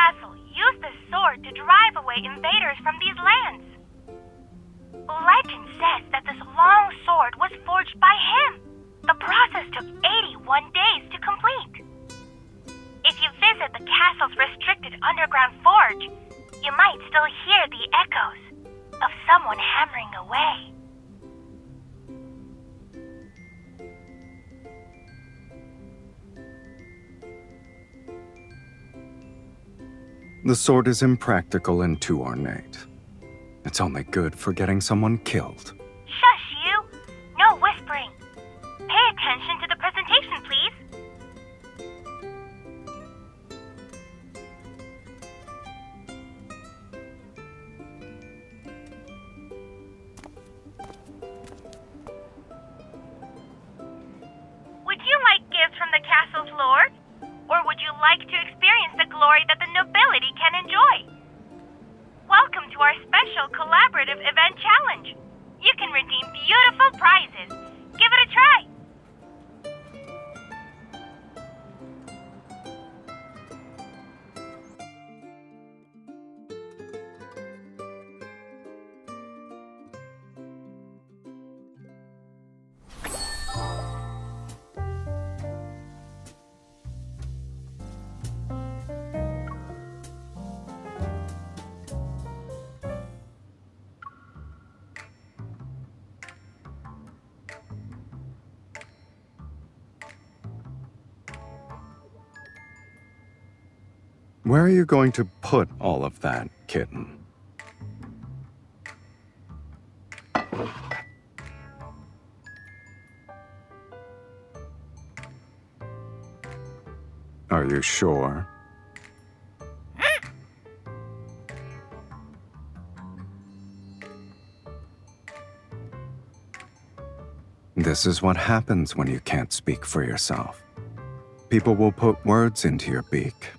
castle used the sword to drive away invaders from these lands. Legend says that this long sword was forged by him. The process took 81 days to complete. If you visit the castle's restricted underground forge, you might still hear the echoes of someone hammering away. The sword is impractical and too ornate. It's only good for getting someone killed. Shush, you! No whispering. Pay attention to the presentation, please. Would you like gifts from the castle's lord? Or would you like to experience the glory that the nobility can enjoy? Welcome to our special collaborative event challenge. You can redeem beautiful prizes. Give it a try. Where are you going to put all of that, kitten? Are you sure? This is what happens when you can't speak for yourself. People will put words into your beak.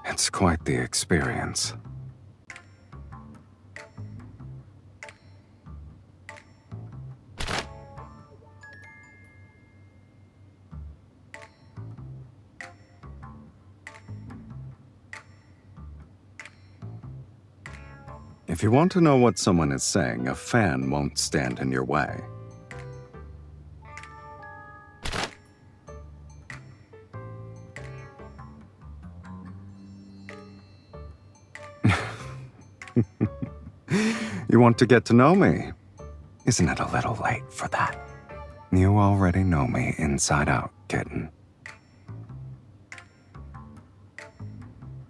It's quite the experience. If you want to know what someone is saying, a fan won't stand in your way. You want to get to know me? Isn't it a little late for that? You already know me inside out, kitten.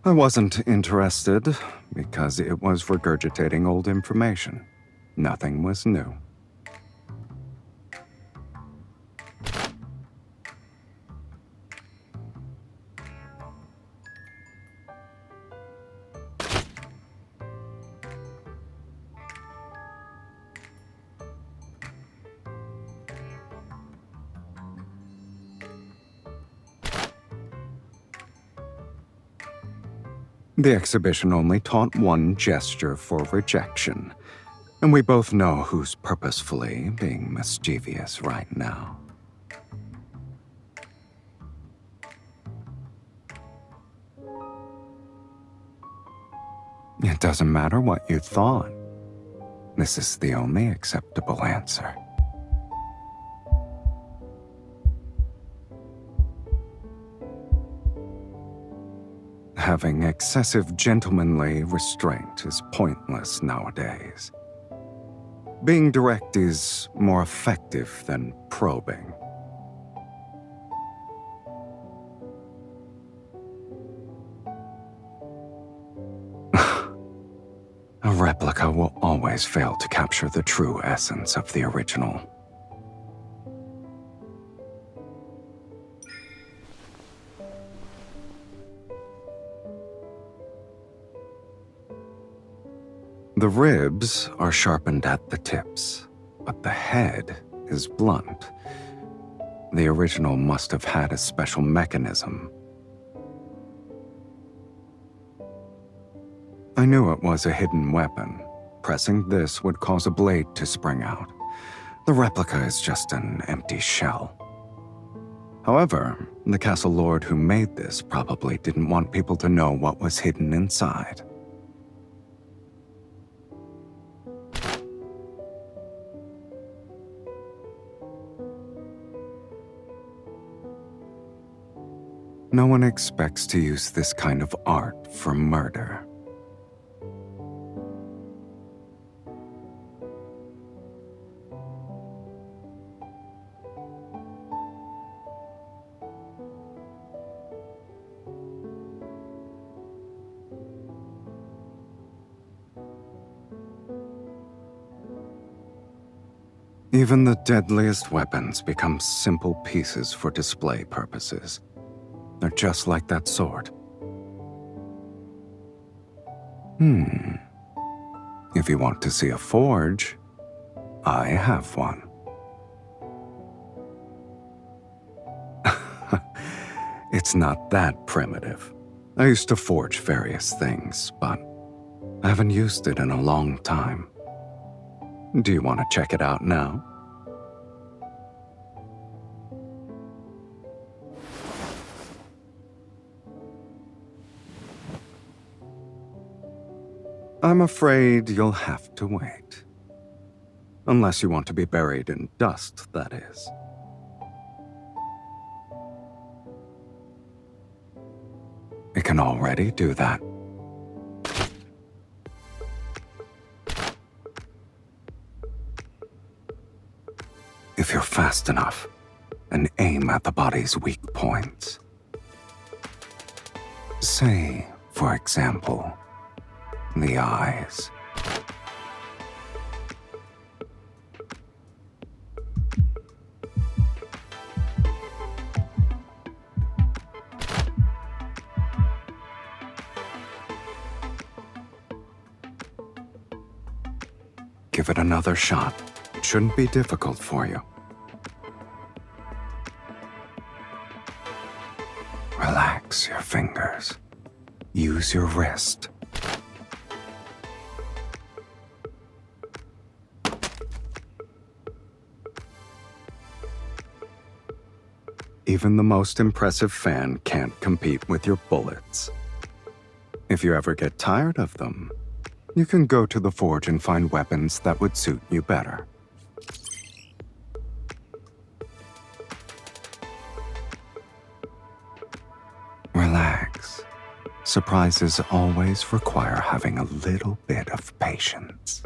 I wasn't interested because it was regurgitating old information. Nothing was new. The exhibition only taught one gesture for rejection, and we both know who's purposefully being mischievous right now. It doesn't matter what you thought. This is the only acceptable answer. Having excessive gentlemanly restraint is pointless nowadays. Being direct is more effective than probing. A replica will always fail to capture the true essence of the original. The ribs are sharpened at the tips, but the head is blunt. The original must have had a special mechanism. I knew it was a hidden weapon. Pressing this would cause a blade to spring out. The replica is just an empty shell. However, The castle lord who made this probably didn't want people to know what was hidden inside. No one expects to use this kind of art for murder. Even the deadliest weapons become simple pieces for display purposes. They're just like that sword. If you want to see a forge, I have one. It's not that primitive. I used to forge various things, but I haven't used it in a long time. Do you want to check it out now? I'm afraid you'll have to wait. Unless you want to be buried in dust, that is. It can already do that. If you're fast enough, and aim at the body's weak points. Say, for example, the eyes. Give it another shot. It shouldn't be difficult for you. Relax your fingers. Use your wrist. Even the most impressive fan can't compete with your bullets. If you ever get tired of them, you can go to the forge and find weapons that would suit you better. Relax. Surprises always require having a little bit of patience.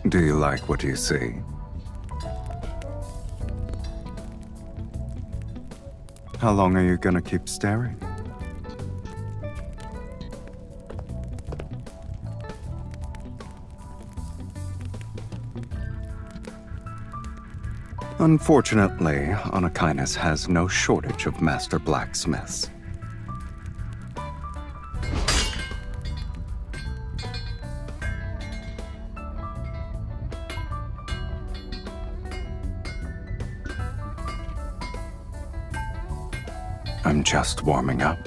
Do you like what you see? How long are you gonna keep staring? Unfortunately, Anakinus has no shortage of master blacksmiths. I'm just warming up.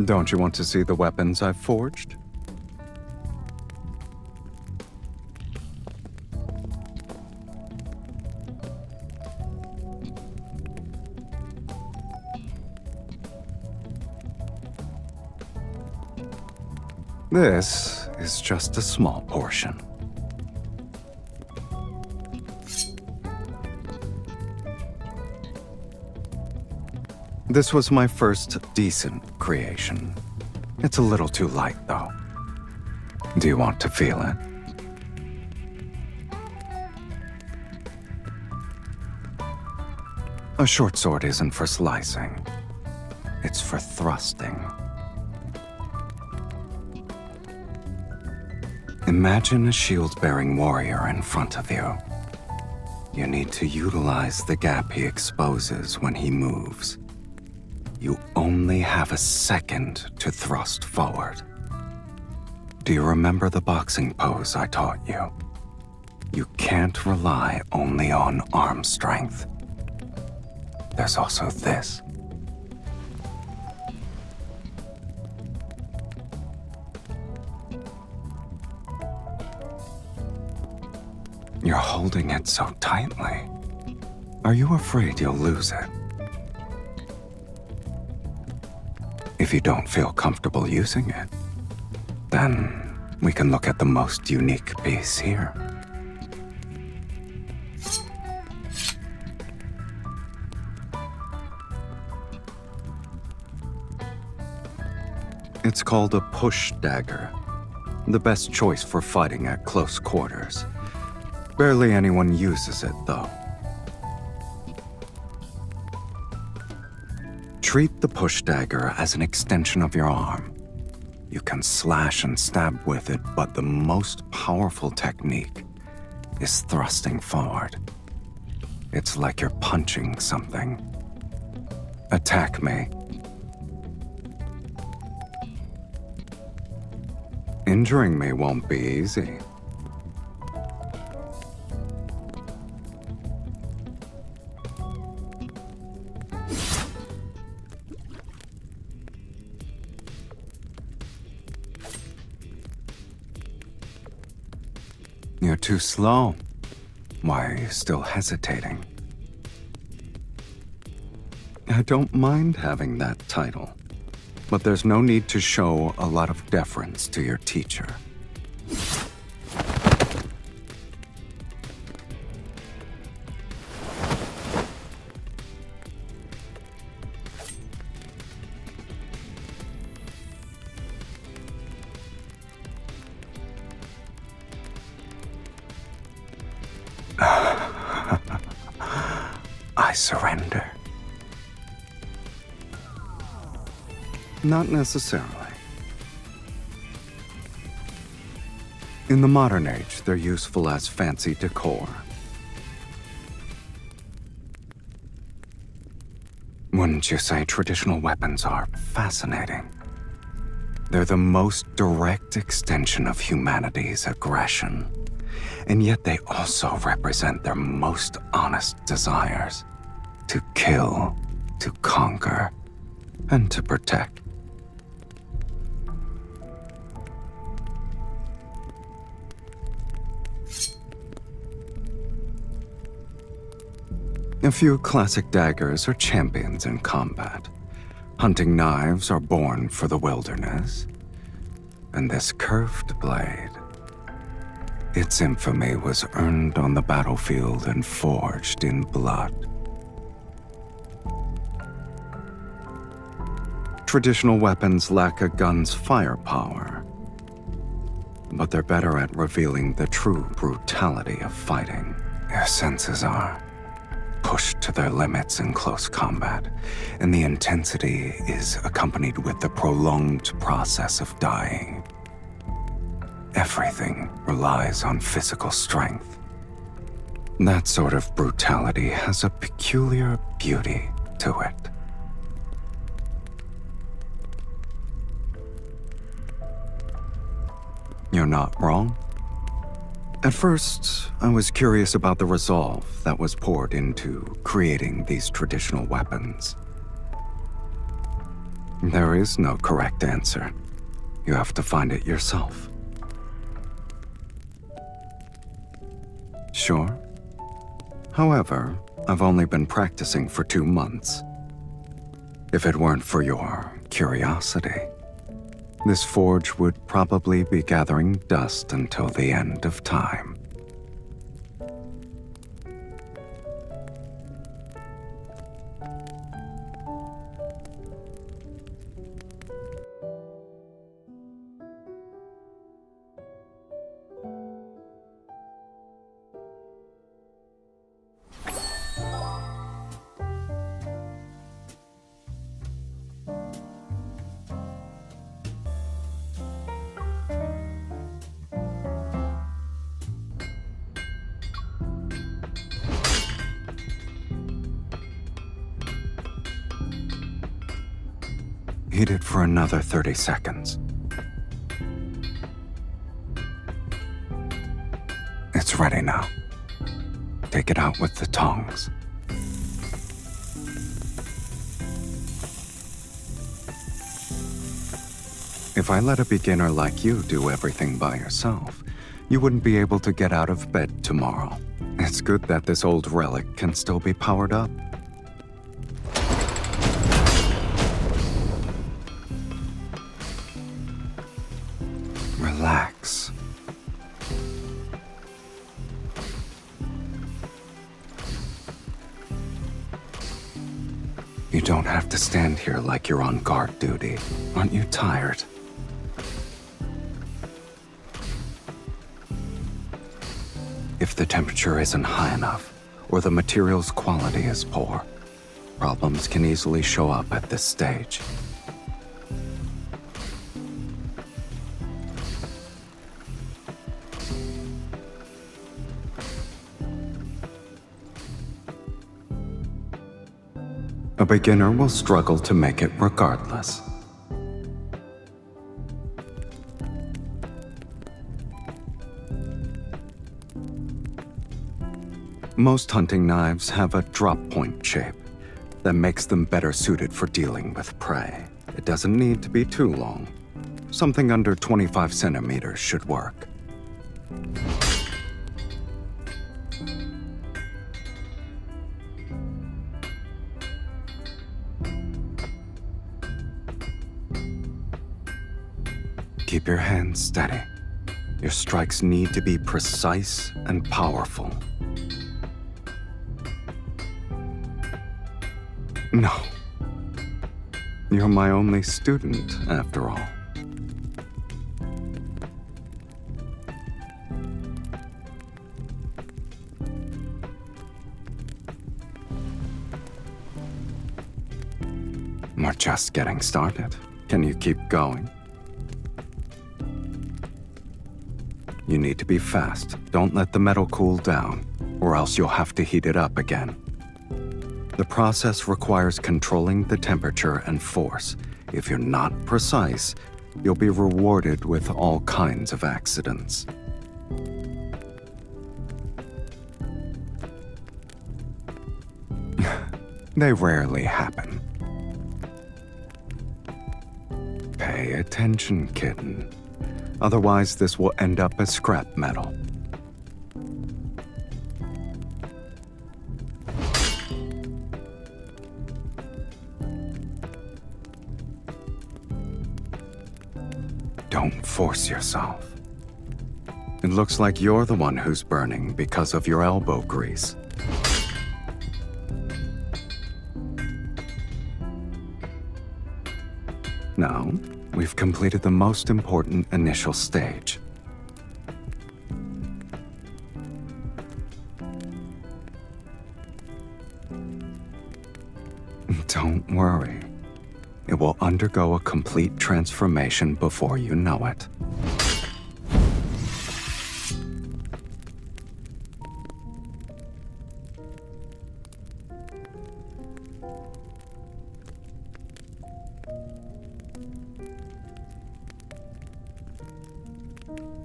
Don't you want to see the weapons I've forged? This is just a small portion. This was my first decent creation. It's a little too light, though. Do you want to feel it? A short sword isn't for slicing. It's for thrusting. Imagine a shield-bearing warrior in front of you. You need to utilize the gap he exposes when he moves. You only have a second to thrust forward. Do you remember the boxing pose I taught you? You can't rely only on arm strength. There's also this. You're holding it so tightly. Are you afraid you'll lose it? If you don't feel comfortable using it, then we can look at the most unique piece here. It's called a push dagger, the best choice for fighting at close quarters. Barely anyone uses it, though. Treat the push dagger as an extension of your arm. You can slash and stab with it, but the most powerful technique is thrusting forward. It's like you're punching something. Attack me. Injuring me won't be easy. You're too slow. Why are you still hesitating? I don't mind having that title, but there's no need to show a lot of deference to your teacher. I surrender. Not necessarily. In the modern age, they're useful as fancy decor. Wouldn't you say traditional weapons are fascinating? They're the most direct extension of humanity's aggression, and yet they also represent their most honest desires: to kill, to conquer, and to protect. A few classic daggers are champions in combat. Hunting knives are born for the wilderness. And this curved blade, its infamy was earned on the battlefield and forged in blood. Traditional weapons lack a gun's firepower, but they're better at revealing the true brutality of fighting. Their senses are pushed to their limits in close combat, and the intensity is accompanied with the prolonged process of dying. Everything relies on physical strength. That sort of brutality has a peculiar beauty to it. You're not wrong. At first, I was curious about the resolve that was poured into creating these traditional weapons. There is no correct answer. You have to find it yourself. Sure. However, I've only been practicing for 2 months. If it weren't for your curiosity, This forge would probably be gathering dust until the end of time. Heat it for another 30 seconds. It's ready now. Take it out with the tongs. If I let a beginner like you do everything by yourself, you wouldn't be able to get out of bed tomorrow. It's good that this old relic can still be powered up. Relax. You don't have to stand here like you're on guard duty. Aren't you tired? If the temperature isn't high enough, or the material's quality is poor, problems can easily show up at this stage. A beginner will struggle to make it regardless. Most hunting knives have a drop-point shape that makes them better suited for dealing with prey. It doesn't need to be too long. Something under 25 centimeters should work. Keep your hands steady. Your strikes need to be precise and powerful. No. You're my only student, after all. We're just getting started. Can you keep going? You need to be fast. Don't let the metal cool down, or else you'll have to heat it up again. The process requires controlling the temperature and force. If you're not precise, you'll be rewarded with all kinds of accidents. They rarely happen. Pay attention, kitten. Otherwise, this will end up as scrap metal. Don't force yourself. It looks like you're the one who's burning because of your elbow grease. Now, we've completed the most important initial stage. Don't worry. It will undergo a complete transformation before you know it.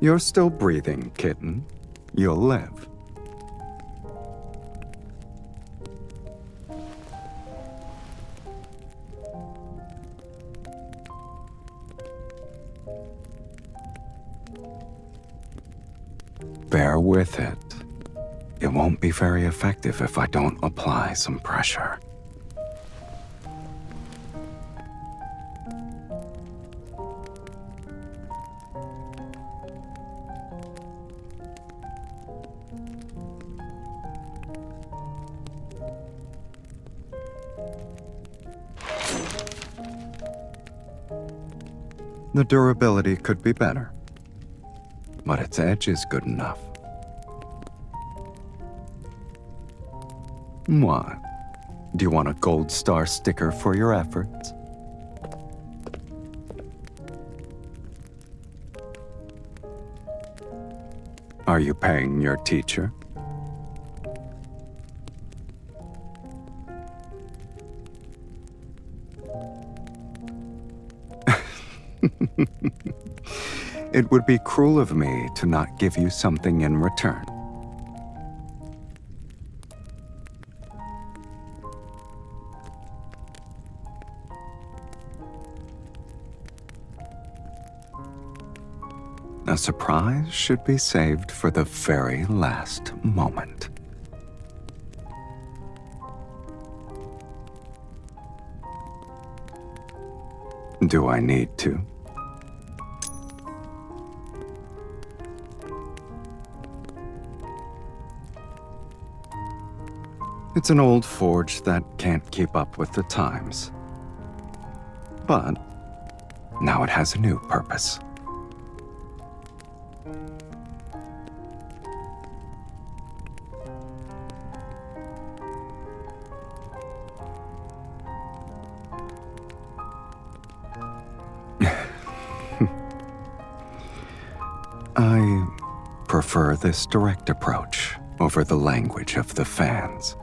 You're still breathing, kitten. You'll live. Bear with it. It won't be very effective if I don't apply some pressure. The durability could be better, but its edge is good enough. What? Do you want a gold star sticker for your efforts? Are you paying your teacher? It would be cruel of me to not give you something in return. A surprise should be saved for the very last moment. Do I need to? It's an old forge that can't keep up with the times. But now it has a new purpose. I prefer this direct approach over the language of the fans.